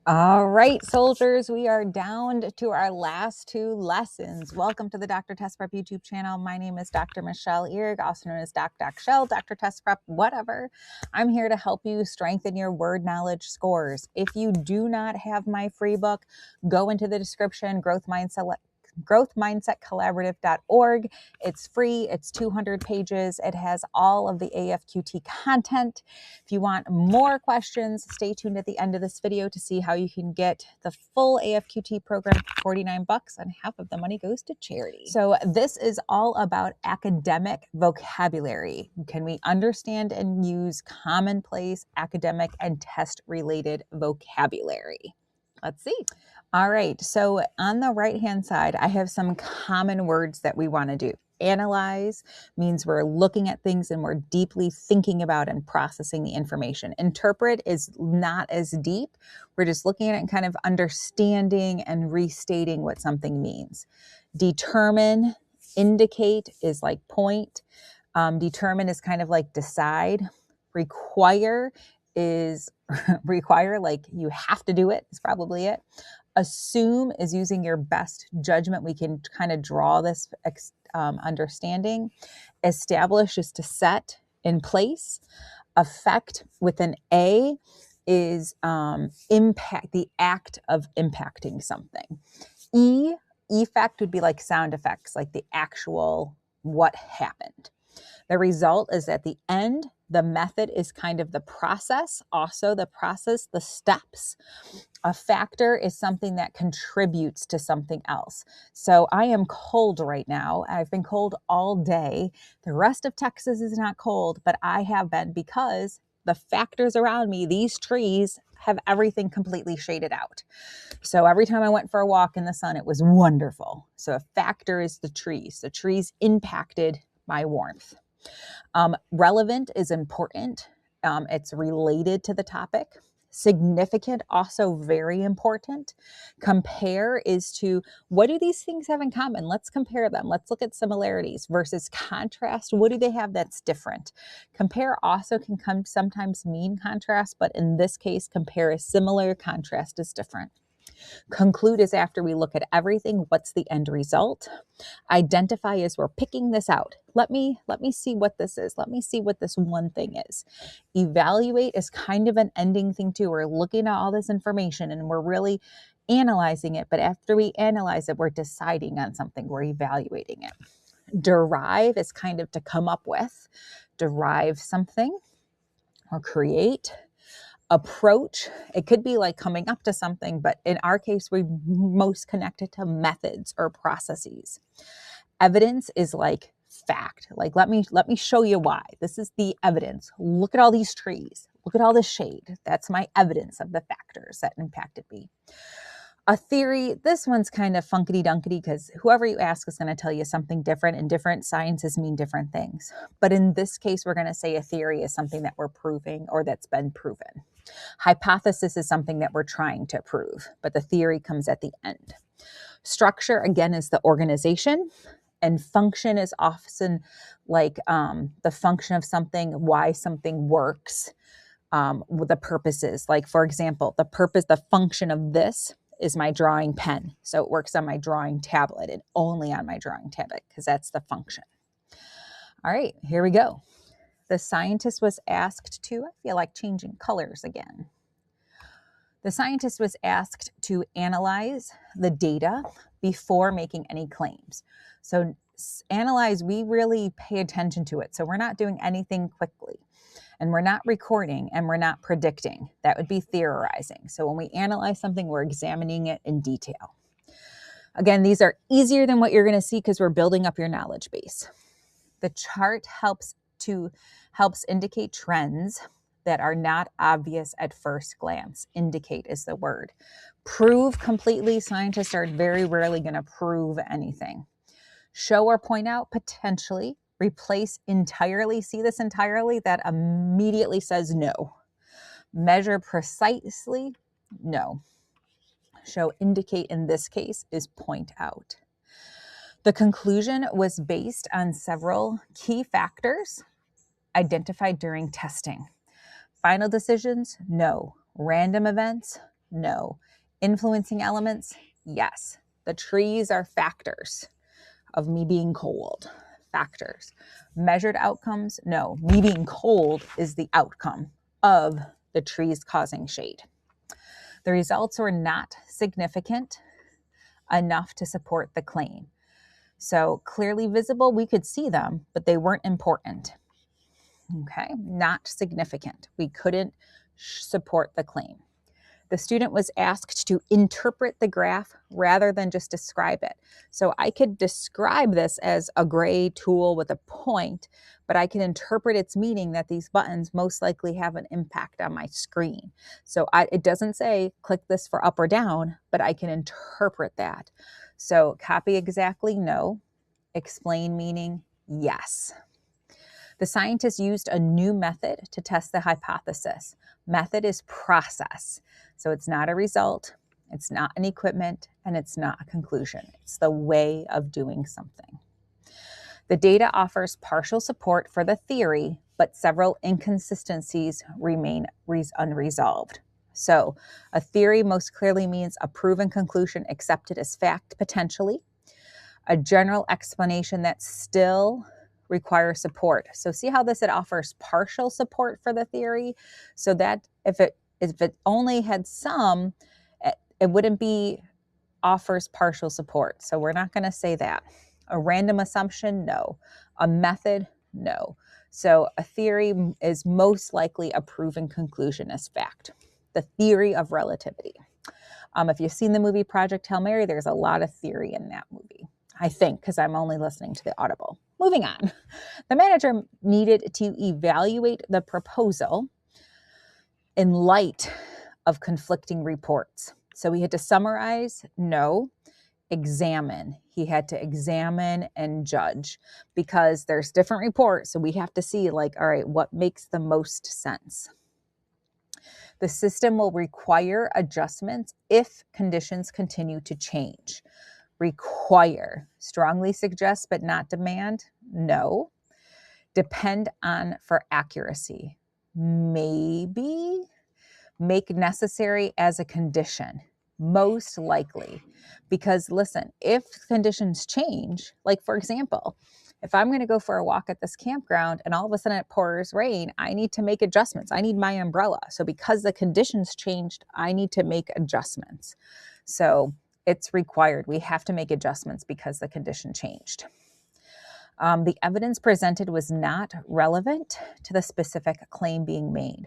All right, soldiers, we are down to our last two lessons. Welcome to the Dr. Test Prep YouTube channel. My name is Dr. Michelle Erig, also known as Doc Shell, Dr. Test Prep, whatever. I'm here to help you strengthen your word knowledge scores. If you do not have my free book, go into the description, growthmindsetcollaborative.org. It's free. It's 200 pages. It has all of the AFQT content. If you want more questions, stay tuned at the end of this video to see how you can get the full AFQT program for 49 bucks, and half of the money goes to charity. So this is all about academic vocabulary. Can we understand and use commonplace academic and test related vocabulary? Let's see. All right, so on the right-hand side, I have some common words that we want to do. Analyze means we're looking at things and we're deeply thinking about and processing the information. Interpret is not as deep. We're just looking at it and kind of understanding and restating what something means. Determine, indicate is like point. Determine is kind of like decide. Require is require, like you have to do it, is probably it. Assume is using your best judgment. We can kind of draw this understanding. Establish is to set in place. Affect with an A is impact, the act of impacting something. Effect would be like sound effects, like the actual what happened. The result is at the end. The method is kind of the process, also the process, the steps. A factor is something that contributes to something else. So I am cold right now. I've been cold all day. The rest of Texas is not cold, but I have been because the factors around me, these trees, have everything completely shaded out. So every time I went for a walk in the sun, it was wonderful. So a factor is the trees. The trees impacted my warmth. Relevant is important. It's related to the topic. Significant, also very important. Compare is to, what do these things have in common? Let's compare them. Let's look at similarities versus contrast. What do they have that's different? Compare also can sometimes mean contrast, but in this case, compare is similar, contrast is different. Conclude is after we look at everything, what's the end result? Identify is we're picking this out. Let me see what this is. Let me see what this one thing is. Evaluate is kind of an ending thing too. We're looking at all this information and we're really analyzing it. But after we analyze it, we're deciding on something. We're evaluating it. Derive is kind of to come up with. Derive something or create. Approach, it could be like coming up to something, but in our case, we most connected to methods or processes. Evidence is like fact. Like, let me show you why. This is the evidence. Look at all these trees. Look at all this shade. That's my evidence of the factors that impacted me. A theory, this one's kind of funkity-dunkity because whoever you ask is going to tell you something different, and different sciences mean different things. But in this case, we're going to say a theory is something that we're proving or that's been proven. Hypothesis is something that we're trying to prove, but the theory comes at the end. Structure, again, is the organization, and function is often like the function of something, why something works, the purposes. Like, for example, the function of this is my drawing pen. So it works on my drawing tablet and only on my drawing tablet because that's the function. All right, here we go. The scientist was asked to, I feel like changing colors again. The scientist was asked to analyze the data before making any claims. So analyze, we really pay attention to it. So we're not doing anything quickly. And we're not recording and we're not predicting. That would be theorizing. So when we analyze something, we're examining it in detail. Again, these are easier than what you're going to see because we're building up your knowledge base. The chart helps indicate trends that are not obvious at first glance. Indicate is the word. Prove completely. Scientists are very rarely going to prove anything. Show or point out, potentially. Replace entirely. See this entirely? That immediately says no. Measure precisely? No. Show, indicate in this case is point out. The conclusion was based on several key factors identified during testing. Final decisions? No. Random events? No. Influencing elements? Yes. The trees are factors of me being cold. Factors. Measured outcomes? No. Me being cold is the outcome of the trees causing shade. The results were not significant enough to support the claim. So clearly visible, we could see them, but they weren't important. Okay, not significant. We couldn't support the claim. The student was asked to interpret the graph rather than just describe it. So I could describe this as a gray tool with a point, but I can interpret its meaning that these buttons most likely have an impact on my screen. So it doesn't say click this for up or down, but I can interpret that. So copy exactly, no. Explain meaning, yes. The scientists used a new method to test the hypothesis. Method is process. So it's not a result, it's not an equipment, and it's not a conclusion. It's the way of doing something. The data offers partial support for the theory, but several inconsistencies remain unresolved. So a theory most clearly means a proven conclusion accepted as fact potentially. A general explanation that still requires support. So see how it offers partial support for the theory? So that if it only had some, it wouldn't be offers partial support. So we're not going to say that. A random assumption? No. A method? No. So a theory is most likely a proven conclusion as fact. The theory of relativity. If you've seen the movie Project Hail Mary, there's a lot of theory in that movie. I think, because I'm only listening to the Audible. Moving on. The manager needed to evaluate the proposal in light of conflicting reports. So he had to summarize, no. Examine. He had to examine and judge because there's different reports. So we have to see like, all right, what makes the most sense? The system will require adjustments if conditions continue to change. Require. Strongly suggest but not demand? No. Depend on for accuracy? Maybe. Make necessary as a condition? Most likely. Because listen, if conditions change, like for example, if I'm going to go for a walk at this campground and all of a sudden it pours rain, I need to make adjustments. I need my umbrella. So because the conditions changed, I need to make adjustments. So it's required. We have to make adjustments because the condition changed. The evidence presented was not relevant to the specific claim being made.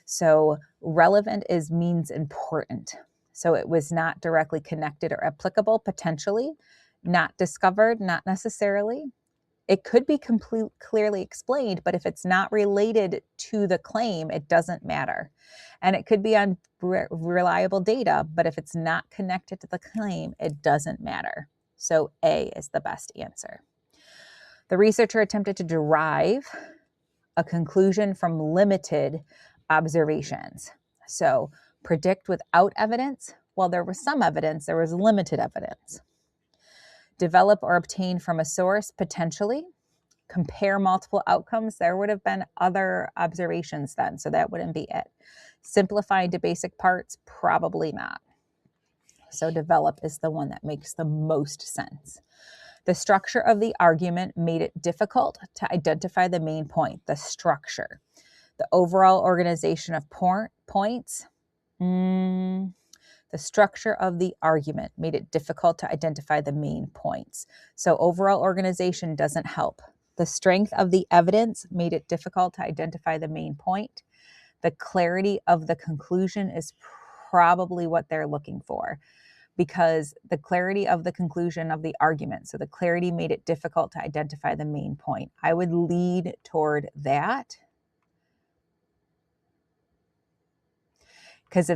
So relevant means important. So it was not directly connected or applicable, potentially, not discovered, not necessarily. It could be clearly explained, but if it's not related to the claim, it doesn't matter. And it could be on reliable data, but if it's not connected to the claim, it doesn't matter. So A is the best answer. The researcher attempted to derive a conclusion from limited observations. So predict without evidence. Well, there was some evidence, there was limited evidence. Develop or obtain from a source, potentially. Compare multiple outcomes. There would have been other observations then, so that wouldn't be it. Simplify into basic parts, probably not. So develop is the one that makes the most sense. The structure of the argument made it difficult to identify the main point, the structure. The overall organization of points, the structure of the argument made it difficult to identify the main points. So overall organization doesn't help. The strength of the evidence made it difficult to identify the main point. The clarity of the conclusion is probably what they're looking for, because the clarity of the conclusion of the argument, so the clarity made it difficult to identify the main point. I would lead toward that. Because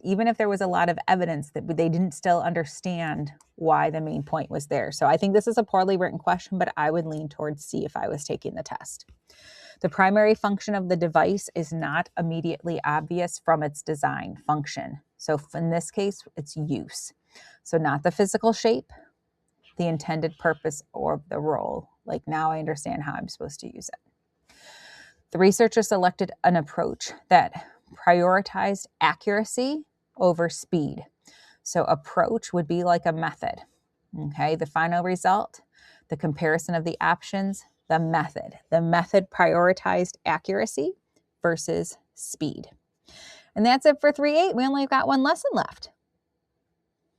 even if there was a lot of evidence, that they didn't still understand why the main point was there. So I think this is a poorly written question, but I would lean towards C if I was taking the test. The primary function of the device is not immediately obvious from its design function. So in this case, it's use. So not the physical shape, the intended purpose, or the role. Like now I understand how I'm supposed to use it. The researcher selected an approach that prioritized accuracy over speed. So approach would be like a method. Okay, the final result, the comparison of the options, the method. The method prioritized accuracy versus speed. And that's it for 3.8. We only got one lesson left.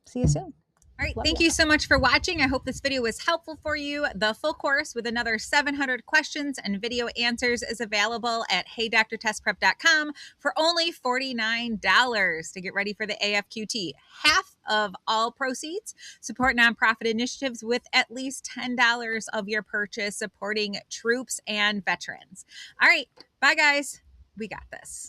See you soon. All right, thank you so much for watching. I hope this video was helpful for you. The full course with another 700 questions and video answers is available at heydrtestprep.com for only $49 to get ready for the AFQT. Half of all proceeds support nonprofit initiatives with at least $10 of your purchase supporting troops and veterans. All right, bye guys. We got this.